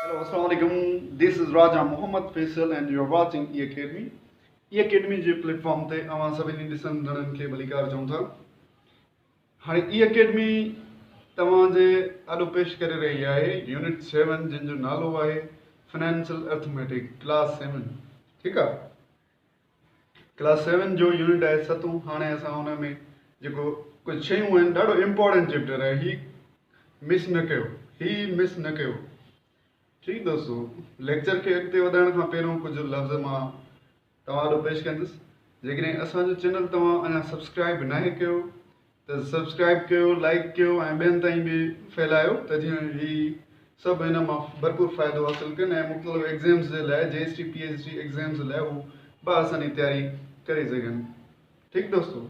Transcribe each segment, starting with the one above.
Hello, Assalamu alaikum. This is Raja Muhammad Faisal and you are watching E Academy. E Academy J platform ते अवां सभिनी ॾिसंदड़नि खे भलीकार चऊं था। हाणे E Academy तव्हांजे ॾाढो पेश करे रही आहे यूनिट 7 जिन जो नालो आहे फाइनेंशियल अर्थमेटिक क्लास 7। ठीकु आहे। क्लास 7 जो यूनिट आहे 7। हाणे असां हुन में जेको कुझु शयूं आहिनि ॾाढो इम्पोर्टेंट चैप्टर आहे। ही मिस न कयो। ठीक दोस्तों, लेक्चर के अॻिते वधाइण खां पहिरियों कुझु लफ़्ज़ मां तव्हां वटि पेश कंदुसि। जेकॾहिं असांजो चैनल तव्हां अञा सब्सक्राइब नाहे कयो त सब्सक्राइब कयो, लाइक कयो ऐं ॿियनि ताईं बि फैलायो त जीअं ही सभु हिन मां भरपूर फ़ाइदो हासिलु कनि ऐं मुख़्तलिफ़ एग्ज़ाम्स जे लाइ JST PhD एग्ज़ाम्स जे लाइ हू बाआसानी तयारी करे सघनि। ठीकु दोस्तों,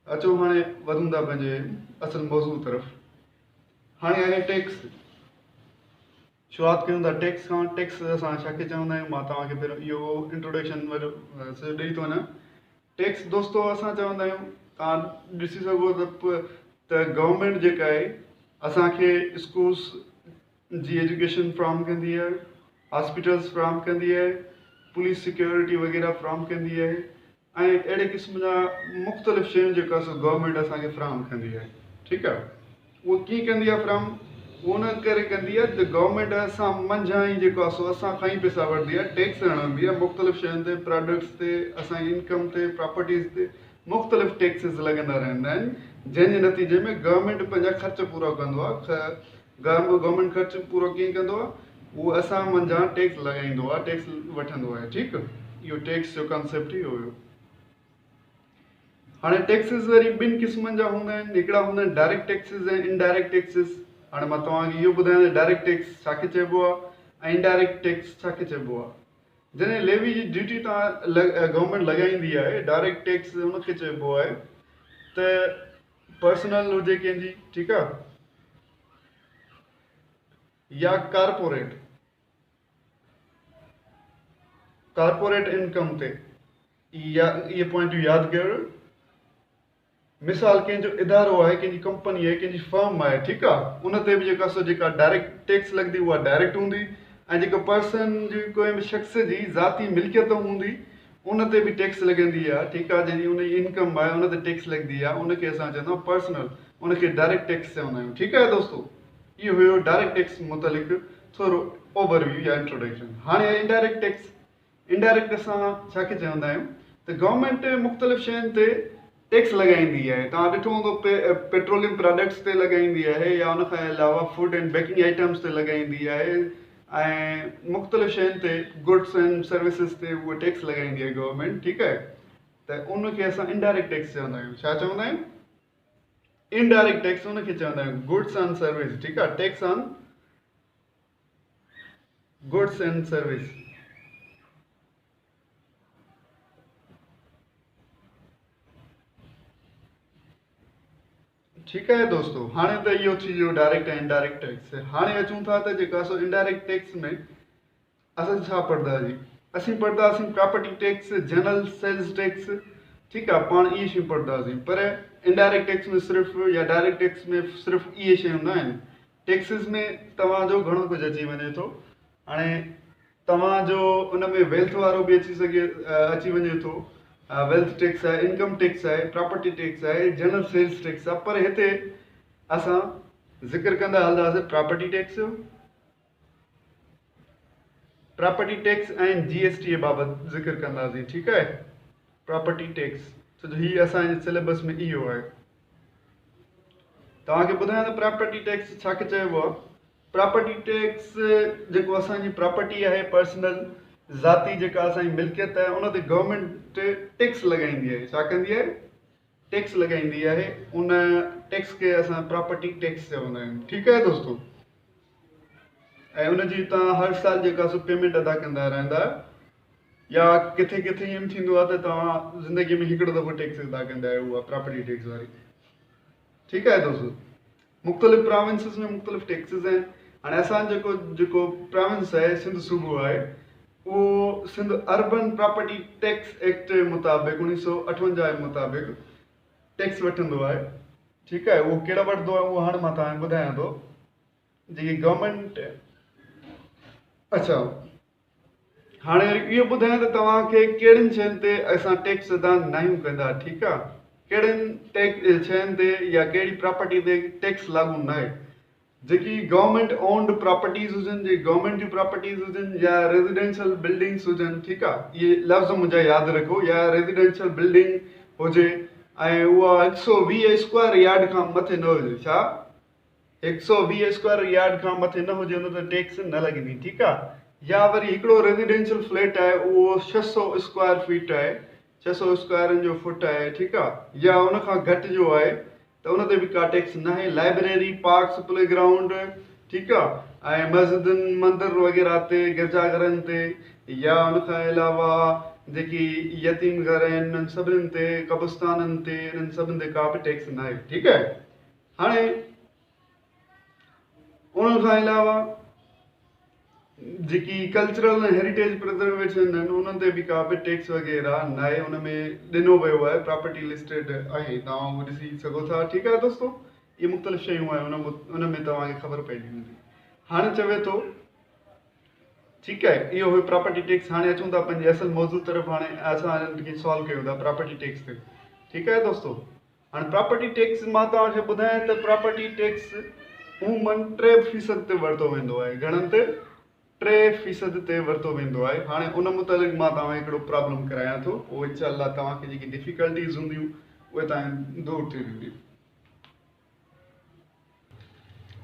अचो हाणे वधूं था पंहिंजे असल मौज़ू तरफ़। हाणे आहे टैक्स। शुरुआत कयूं था टैक्स खां। टैक्स असां छाखे चवंदा आहियूं, मां तव्हांखे पहिरियों इहो इंट्रोडक्शन वॾो ॾेई थो वञा। टैक्स दोस्तों असां चवंदा आहियूं, तव्हां ॾिसी सघो त गवर्नमेंट जेका आहे असांखे स्कूल्स जी एजुकेशन फ्राहम कंदी आहे, हॉस्पिटल्स फ्राहम कंदी आहे, पुलिस सिक्योरिटी वग़ैरह फ्राहम कंदी आहे ऐं अहिड़े क़िस्म जा मुख़्तलिफ़ शयूं जेका सो गवर्नमेंट असांखे फ्राहम कंदी आहे। ठीकु आहे। उहो कीअं कंदी आहे फ्राहम? उहो न करे कंदी आहे त गवर्नमेंट असां मंझां ई जेको आहे सो असां खां ई पैसा वठंदी आहे, टैक्स हणंदी आहे मुख़्तलिफ़ शयुनि ते, प्रोडक्ट्स ते, असांजी इनकम ते, प्रॉपर्टीज़ ते मुख़्तलिफ़ टैक्सिस लॻंदा रहंदा आहिनि, जंहिंजे नतीजे में गवर्नमेंट पंहिंजा ख़र्च पूरा कंदो आहे। गवर्नमेंट ख़र्च पूरो कीअं कंदो आहे? उहो असां मंझां टैक्स लॻाईंदो आहे, टैक्स वठंदो आहे। ठीकु, इहो टैक्स जो कॉन्सेप्ट ई हुयो। हाणे टैक्सिस वरी ॿिनि क़िस्मनि जा हूंदा आहिनि। हिकिड़ा हूंदा आहिनि डायरेक्ट टैक्सिस ऐं इनडायरेक्ट टैक्सिस। हाणे मां तव्हांखे इहो ॿुधायां त डायरेक्ट टैक्स छाखे चइबो आहे ऐं इनडायरेक्ट टैक्स छाखे चइबो आहे। जॾहिं लेवी जी ड्यूटी तव्हां गवर्नमेंट लॻाईंदी आहे, डायरेक्ट टैक्स हुनखे चइबो आहे त पर्सनल हुजे कंहिंजी, ठीकु आहे, या कारपोरेट इनकम ते। इहे पॉइंटियूं यादि कयो। मिसाल कंहिंजो इदारो आहे, कंहिंजी कंपनी आहे, कंहिंजी फर्म आहे, ठीकु आहे, उन ते बि जेका डायरेक्ट टैक्स लॻंदी उहा डायरेक्ट हूंदी ऐं जेको पर्सन जी कोई बि शख़्स जी ज़ाती मिल्कियत हूंदी उन ते बि टैक्स लॻंदी आहे। ठीकु आहे। जंहिंजी उनजी इनकम आहे उन ते टैक्स लॻंदी आहे, उनखे असां चवंदा आहियूं पर्सनल, उनखे डायरेक्ट टैक्स चवंदा आहियूं। ठीकु आहे दोस्तों, इहो हुयो डायरेक्ट टैक्स मुतलिक़ थोरो ओवरव्यू या इंट्रोडक्शन। हाणे इनडायरेक्ट टैक्स। इनडायरेक्ट असां छाखे चवंदा आहियूं त गवर्नमेंट मुख़्तलिफ़ शयुनि ते टैक्स लॻाईंदी आहे। तव्हां ॾिठो हूंदो पेट्रोलियम प्रोडक्ट्स ते लॻाईंदी आहे या उन खां अलावा फूड एंड बेकिंग आइटम्स ते लॻाईंदी आहे ऐं मुख़्तलिफ़ शयुनि ते गुड्स एंड सर्विसिस ते उहा टैक्स लॻाईंदी आहे गवर्नमेंट। ठीकु आहे। त उनखे असां इनडायरेक्ट टैक्स चवंदा आहियूं। छा चवंदा आहियूं? इनडायरेक्ट टैक्स उनखे चवंदा आहियूं गुड्स एंड सर्विस। ठीकु आहे। Tax on goods and service. ठीकु आहे दोस्तों। हाणे त इहो थी वियो डायरेक्ट ऐं इनडायरेक्ट टैक्स। हाणे अचूं था त जेका सो इनडायरेक्ट टैक्स में असां छा पढ़ंदासीं। असीं पढ़ंदासीं property tax, general sales tax. ठीकु आहे, पाण इहे शयूं पढ़ंदासीं। पर इनडायरेक्ट टैक्स में सिर्फ़ु या डायरेक्ट टैक्स में सिर्फ़ु इहे शयूं न आहिनि। टैक्सिस में तव्हांजो घणो कुझु अची वञे थो। हाणे तव्हांजो उन में वेल्थ वारो बि अची वञे थो। वेल्थ टैक्स आहे, इनकम टैक्स आहे, प्रॉपर्टी टैक्स आहे, जनरल सेल्स टैक्स आहे। पर हिते असां ज़िक्र कंदा हलंदासीं प्रॉपर्टी टैक्स ऐं GST बाबति ज़िक्र कंदासीं। ठीकु आहे। प्रॉपर्टी टैक्स छो जो हीअ असांजे सिलेबस में इहो आहे। तव्हांखे ॿुधायां त प्रॉपर्टी टैक्स छाखे चइबो आहे। प्रॉपर्टी टैक्स जेको असांजी प्रॉपर्टी आहे, पर्सनल ज़ाती जेका असांजी मिल्कियत आहे, उन ते गवर्नमेंट टैक्स लॻाईंदी आहे। छा कंदी आहे? टैक्स लॻाईंदी आहे। उन टैक्स खे असां प्रॉपर्टी टैक्स चवंदा आहियूं। ठीकु आहे दोस्तों। ऐं उनजी तव्हां हर साल जेका सो पेमेंट अदा कंदा रहंदा, या किथे किथे ईअं थींदो आहे त तव्हां ज़िंदगीअ में हिकिड़ो दफ़ो टैक्स अदा कंदा आहियो, उहा प्रॉपर्टी टैक्स वारी। ठीकु आहे दोस्तों। मुख़्तलिफ़ प्रोविंसिस में मुख़्तलिफ़ टैक्सिस आहिनि। हाणे असांजो जेको प्रोविंस आहे, सिंध सूबो आहे, उहो Sindh urban property tax act मुताबिक़ 1958 जे मुताबिक़ टैक्स वठंदो आहे। ठीकु आहे। उहो कहिड़ा वठंदो आहे उहो हाणे मां तव्हांखे ॿुधायां थो। जेकी गवर्नमेंट अच्छा, हाणे इहो ॿुधायां त तव्हांखे कहिड़ियुनि शयुनि ते असां टैक्स अदा नाहियूं कंदा, ठीकु आहे? कहिड़ियुनि शयुनि ते या कहिड़ी प्रॉपर्टी ते टैक्स लागू न आहे। जेकी गवर्नमेंट ओन्ड प्रॉपर्टीज़ हुजनि, जे गवर्नमेंट जूं प्रॉपर्टीज़ हुजनि या रेजिडेंशियल बिल्डिंग्स हुजनि, ठीकु आहे? इहे लफ़्ज़ मुंहिंजा यादि रखो, या रेजिडेंशियल बिल्डिंग हुजे ऐं उहा 120 स्क्वायर यार्ड खां मथे न हुजे। छा? 120 स्क्वायर यार्ड खां मथे न हुजे, हुन ते टैक्स न लॻंदी, ठीकु आहे? या वरी हिकिड़ो रेजिडेंशियल फ्लैट आहे, उहो 600 स्क्वायर फीट आहे, 600 स्क्वायरनि जो फुट आहे, ठीकु आहे? या उन खां घटि जो आहे त उन ते बि का टैक्स न आहे। लाइब्रेरी, पार्क्स, प्लेग्राउंड, ठीकु आहे? ऐं मस्जिदनि, मंदर वग़ैरह ते, गिरजाघरनि ते, या उन खां अलावा जेकी यतीम घर आहिनि, इन्हनि सभिनीनि ते, कब्रिस्ताननि ते, इन्हनि सभिनि ते का बि टैक्स न आहे, ठीकु आहे? हाणे उन खां अलावा जेकी कल्चरल ऐं हेरिटेज प्रिजर्वेशन आहिनि, उन्हनि ते बि का बि टैक्स वग़ैरह न आहे। उन में ॾिनो वियो आहे, प्रॉपर्टी लिस्टेड आहे, तव्हां उहो ॾिसी सघो था, ठीकु आहे दोस्तो? इहे मुख़्तलिफ़ शयूं आहिनि, उन में तव्हांखे ख़बर पइजी वेंदी। हाणे चवे थो, ठीकु आहे, इहो हुयो प्रॉपर्टी टैक्स। हाणे अचूं था पंहिंजे असल मौज़ू तरफ़। हाणे असां हिननि खे सॉल्व कयूं था प्रॉपर्टी टैक्स ते, ठीकु आहे दोस्तो? हाणे प्रॉपर्टी टैक्स मां तव्हांखे ॿुधायां त प्रॉपर्टी टैक्स अमूमन 3% ते वरितो वेंदो आहे। घणनि ते? 3% ते वरितो वेंदो आहे। हाणे उन मुतालिक़ मां तव्हांखे हिकिड़ो प्रॉब्लम करायां थो, पोइ इनशाअल्लाह तव्हांखे जेकी डिफिकल्टीज़ हूंदियूं उहे तव्हां दूर थी वेंदियूं।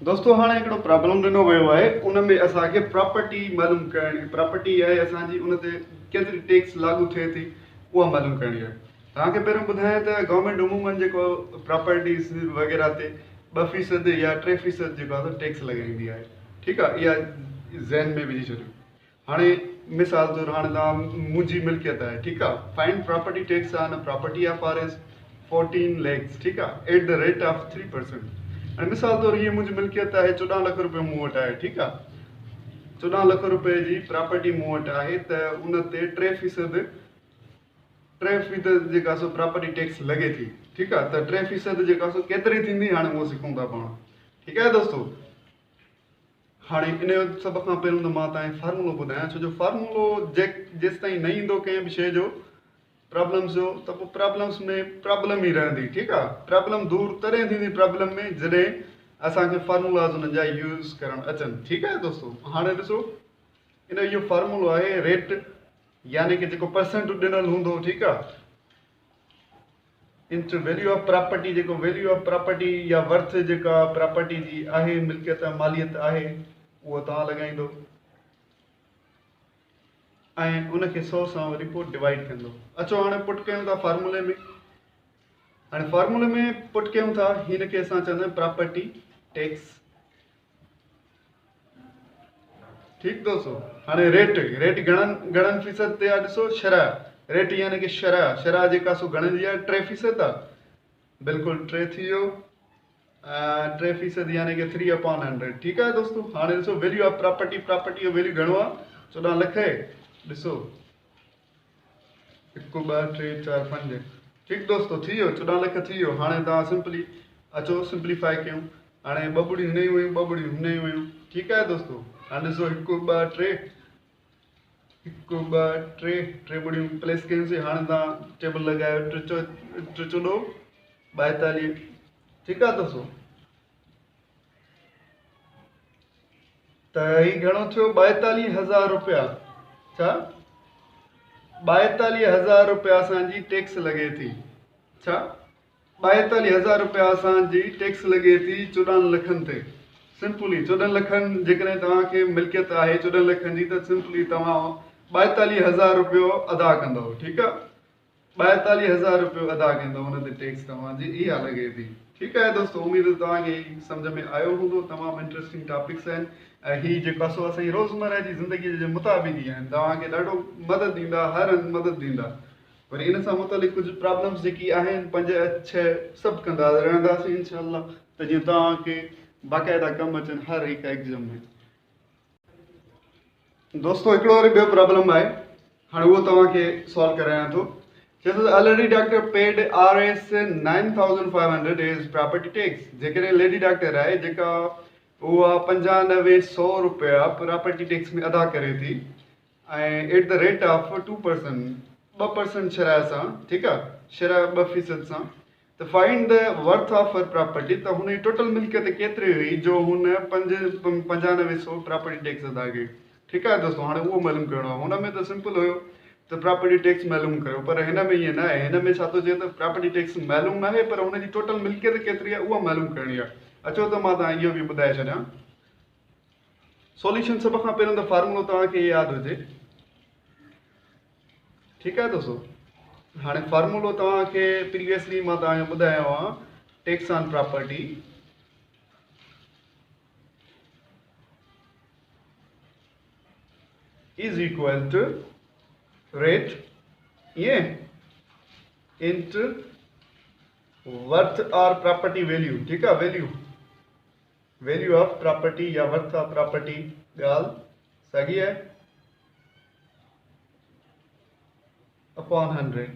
दोस्तो, हाणे हिकिड़ो प्रॉब्लम ॾिनो वियो आहे, उन में असांखे प्रॉपर्टी मालूम करणी, प्रॉपर्टी आहे असांजी, उन ते केतिरी टैक्स लागू थिए थी उहा मालूम करणी आहे। तव्हांखे पहिरियों ॿुधायां त गवर्नमेंट अमूमन जेको प्रॉपर्टीज़ वग़ैरह ते 2% या 3% जेको आहे टैक्स लॻाईंदी आहे, ठीकु आहे? इहा ज़हन में विझी छॾियो। हाणे मिसाल तौरु, हाणे तव्हां मुंहिंजी मिल्कियत आहे, ठीकु आहे? फाइन प्रॉपर्टी टैक्स आहे न property of R S 14 lakhs, ठीकु आहे? At the rate of 3%। हाणे मिसाल तौरु हीअ मुंहिंजी मिल्कियत आहे, 14 लख रुपए मूं वटि आहे, ठीकु आहे? 14 लख रुपए जी प्रॉपर्टी मूं वटि आहे, त उन ते 3% जेका सो प्रॉपर्टी टैक्स लॻे थी, ठीकु आहे? त 3% जेका सो केतिरी थींदी, हाणे उहो सिखूं था पाण, ठीकु आहे दोस्तो? हाणे इन जो सभ खां पहिरियों त मां तव्हांखे फार्मूलो ॿुधायां, छो जो फार्मूलो जेसि ताईं न ईंदो कंहिं बि शइ जो, प्रॉब्लम्स जो, त पोइ प्रॉब्लम्स में प्रॉब्लम ई रहंदी, ठीकु आहे? प्रॉब्लम दूर तॾहिं थींदी प्रॉब्लम में जॾहिं असांखे फार्मूलाज़ हुननि जा यूज़ करणु अचनि, ठीकु आहे दोस्तो? हाणे ॾिसो, इन इहो फार्मूलो आहे रेट, यानी कि जेको परसेंट ॾिनल हूंदो, ठीकु आहे? इंटू वैल्यू ऑफ प्रॉपर्टी, जेको वैल्यू ऑफ प्रॉपर्टी या वर्थ जेका प्रॉपर्टी जी आहे, मिल्कियत मालियत आहे, उहो तव्हां लॻाईंदो ऐं उनखे 100 सां वरी पोइ डिवाइड कंदो। अचो हाणे पुट कयूं था फार्मूले में। हाणे फार्मूले में पुट कयूं था, हिनखे असां चवंदा आहियूं प्रॉपर्टी टैक्स, ठीकु दोस्तो? हाणे रेट घणनि फीसद ते आहे? ॾिसो, शरह रेट, यानी कि शरह जेका सो घणनि जी आहे? 3% आहे, बिल्कुलु 3 थी वियो। 3% यानी कि 3/100, ठीकु आहे दोस्तो? हाणे ॾिसो वैल्यू ऑफ प्रॉपर्टी जो वैल्यू घणो आहे? 14 लख आहे। ॾिसो, 1 2 3 4 5, ठीकु दोस्तो? थी वियो, 14 लख थी वियो। हाणे तव्हां सिंपली अचो सिंप्लीफाई कयूं। हाणे 2 ॿुड़ियूं हिन हुयूं, 2 ॿुड़ियूं हिन हुयूं, ठीकु आहे दोस्तो? हाणे ॾिसो, 1 2 3, 1 2 3 ॿुड़ियूं प्लेस कयूंसीं। हाणे तव्हां टेबल लॻायो, 3 4 42, ठीकु आहे दोस्तो? त हीउ घणो थियो? 42,000 रुपया। छा? 42,000 रुपया असांजी टैक्स लॻे थी। छा? 42,000 रुपया असांजी टैक्स लॻे थी 14 लखनि ते। सिंपली 14 लखनि जेकॾहिं तव्हांखे मिल्कियत आहे 14 लखनि जी, त सिंपली तव्हां 42,000 रुपयो अदा कंदव, ठीकु आहे? 42,000 रुपयो अदा कंदव, हुन ते टैक्स तव्हांजी इहा लॻे थी, ठीकु आहे दोस्तो? उमेद तव्हांखे सम्झ में आयो हूंदो। तमामु इंट्रस्टिंग टॉपिक्स आहिनि ऐं हीअ जेको आहे सो असांजी रोज़मर्रा जी ज़िंदगीअ जे मुताबिक़ ई आहिनि, तव्हांखे ॾाढो मदद ॾींदा, हर हंधि मदद ॾींदा। वरी इन सां मुतालिक़ कुझु प्रॉब्लम्स जेकी आहिनि 5 6 सभु कंदा रहंदासीं इंशाअल्लाह, त जीअं तव्हांखे बाक़ाइदा कमु अचनि हर हिकु एग्ज़ाम में। दोस्तो, हिकिड़ो वरी ॿियो प्रॉब्लम आहे, हाणे उहो तव्हांखे सॉल्व करायां थो। चए थो already doctor paid RS 9,500 as property tax. जेकॾहिं लेडी डॉक्टर आहे जेका उहा 9500 रुपया प्रॉपर्टी टैक्स में अदा करे थी ऐं एट द रेट ऑफ 2%, 2% शराइ सां, ठीकु आहे, शराइ 2% सां। त find the worth of her property, त हुन जी टोटल मिल्कियत केतिरी हुई जो हुन 9500 प्रॉपर्टी टैक्स अदा कई। ठीकु आहे दोस्तों, हाणे उहो मालूम करिणो आहे। हुन में त सिंपल हुयो त प्रॉपर्टी टैक्स मालूम करियो, पर हिन में ईअं न आहे। हिन में छा थो चए त प्रॉपर्टी टैक्स मालूम आहे पर हुन जी टोटल मिल्कियत केतिरी आहे उहा मालूम करणी आहे। अचो त मां तव्हां इहो बि ॿुधाए छॾियां। सॉल्यूशन सभ खां पहिरियों त फार्मूलो तव्हांखे यादि हुजे, ठीकु आहे दोस्तों। हाणे फार्मूलो तव्हांखे प्रीवियसली मां तव्हांखे ॿुधायो आहे, tax on property is equal to rate ये इंटू वर्थ और प्रॉपर्टी वैल्यू, ठीकु आहे, वैल्यू ऑफ प्रॉपर्टी या वर्थ ऑफ प्रॉपर्टी, ॻाल्हि साॻी आहे, अपॉन 100।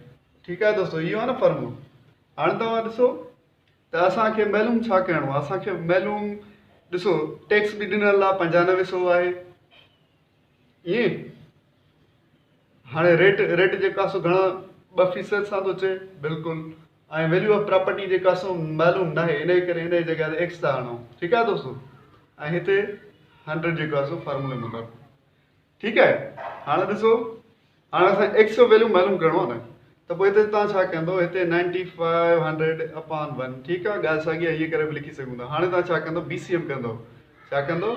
ठीकु आहे दोस्तों, इहो आहे न फॉर्मूलो। हाणे तव्हां ॾिसो त असांखे मालूम छा करिणो आहे। असांखे मालूम, ॾिसो टैक्स बि ॾिनल आहे 9500 आहे, ईअं। हाणे रेट जेका सो घणा 2% सां थो चए, बिल्कुलु। ऐं वैल्यू ऑफ प्रॉपर्टी जेका सो मालूम न आहे, इन करे इन जी जॻह ते एक्स था आणूं, ठीकु आहे दोस्तों। ऐं हिते 100 जेको आहे सो फॉर्मूले मुताबिक़, ठीकु आहे। हाणे ॾिसो, हाणे असां एक्स जो वैल्यू मालूम करिणो आहे न, त पोइ हिते तव्हां छा कंदो, हिते 9500 अपॉन 1, ठीकु आहे, ॻाल्हि साॻी आहे, हीअ करे बि लिखी सघूं था। हाणे तव्हां छा कंदो, BCM कंदो, छा कंदो,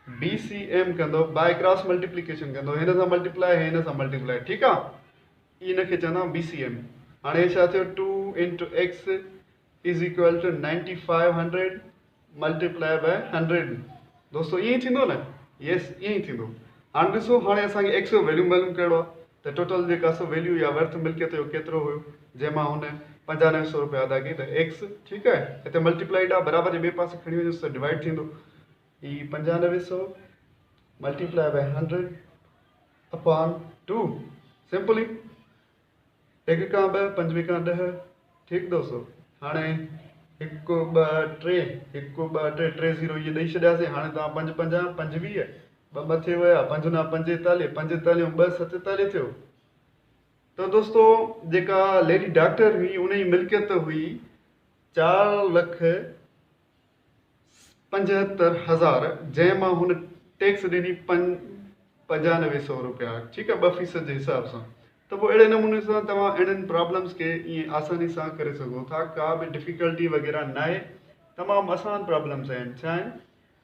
BCM कंदो, बाय क्रॉस मल्टीप्लिकेशन कंदो, हिन सां मल्टीप्लाई, हिन सां मल्टीप्लाई, ठीकु आहे। इनखे चवंदा BCM। हाणे छा थियो, 2 into X is equal to 9500 multiply by 100। दोस्तों ईअं ई थींदो न, यस ईअं ई थींदो। हाणे ॾिसो, हाणे असांखे एक्स जो वैल्यू मालूम करिणो आहे, त टोटल जेका सो वैल्यू या वर्थ मिल्कियत जो केतिरो हुयो, जंहिंमां हुन 9500 रुपया अदा कई, त एक्स, ठीकु आहे। हिते मल्टीप्लाइड आहे, बराबरि जे ॿिए पासे खणी वञोसि त डिवाइड थींदो। ई 9500 मल्टीप्लाई बाय 100 अपॉन 2, सिंपली 1 खां 2, 5 खां 10, ठीकु दोस्तों। हाणे 1 2 3, 1 2 3, 3 0 इहे ॾेई छॾियासीं। हाणे तव्हां 5 5 25, 2 मथे विया, 5 9 45, 45 2 47 थियो। त दोस्तों जेका लेडी डॉक्टर हुई उन जी मिल्कियत हुई 4,75,000, जंहिंमां हुन टैक्स ॾिनी 9500 रुपया, ठीकु आहे, 2% जे हिसाब सां। त पोइ अहिड़े नमूने सां तव्हां इन्हनि प्रॉब्लम्स खे ईअं आसानी सां करे सघो था, का बि डिफिकल्टी वग़ैरह न आहे, तमामु आसान प्रॉब्लम्स आहिनि। छा आहिनि,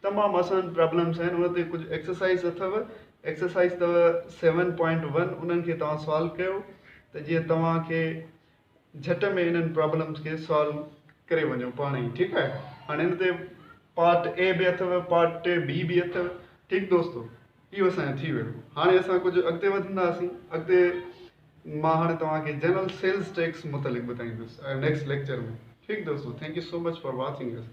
तमामु आसान प्रॉब्लम्स आहिनि। उन ते कुझु एक्सरसाइज़ अथव, एक्सरसाइज़ अथव 7.1, उन्हनि खे तव्हां सॉल्व कयो त जीअं तव्हांखे झटि में इन्हनि प्रॉब्लम्स खे सॉल्व करे वञो पाण ई, ठीकु आहे। हाणे हिन ते पार्ट ए बि अथव, पार्ट बी बि अथव, ठीकु दोस्तों। इहो असांजो थी वियो। हाणे असां कुझु अॻिते वधंदासीं। अॻिते मां हाणे तव्हांखे जनरल सेल्स टैक्स मुतलिक़ ॿुधाईंदुसि नेक्स्ट लेक्चर में, ठीकु दोस्तों। Thank you so much for watching this.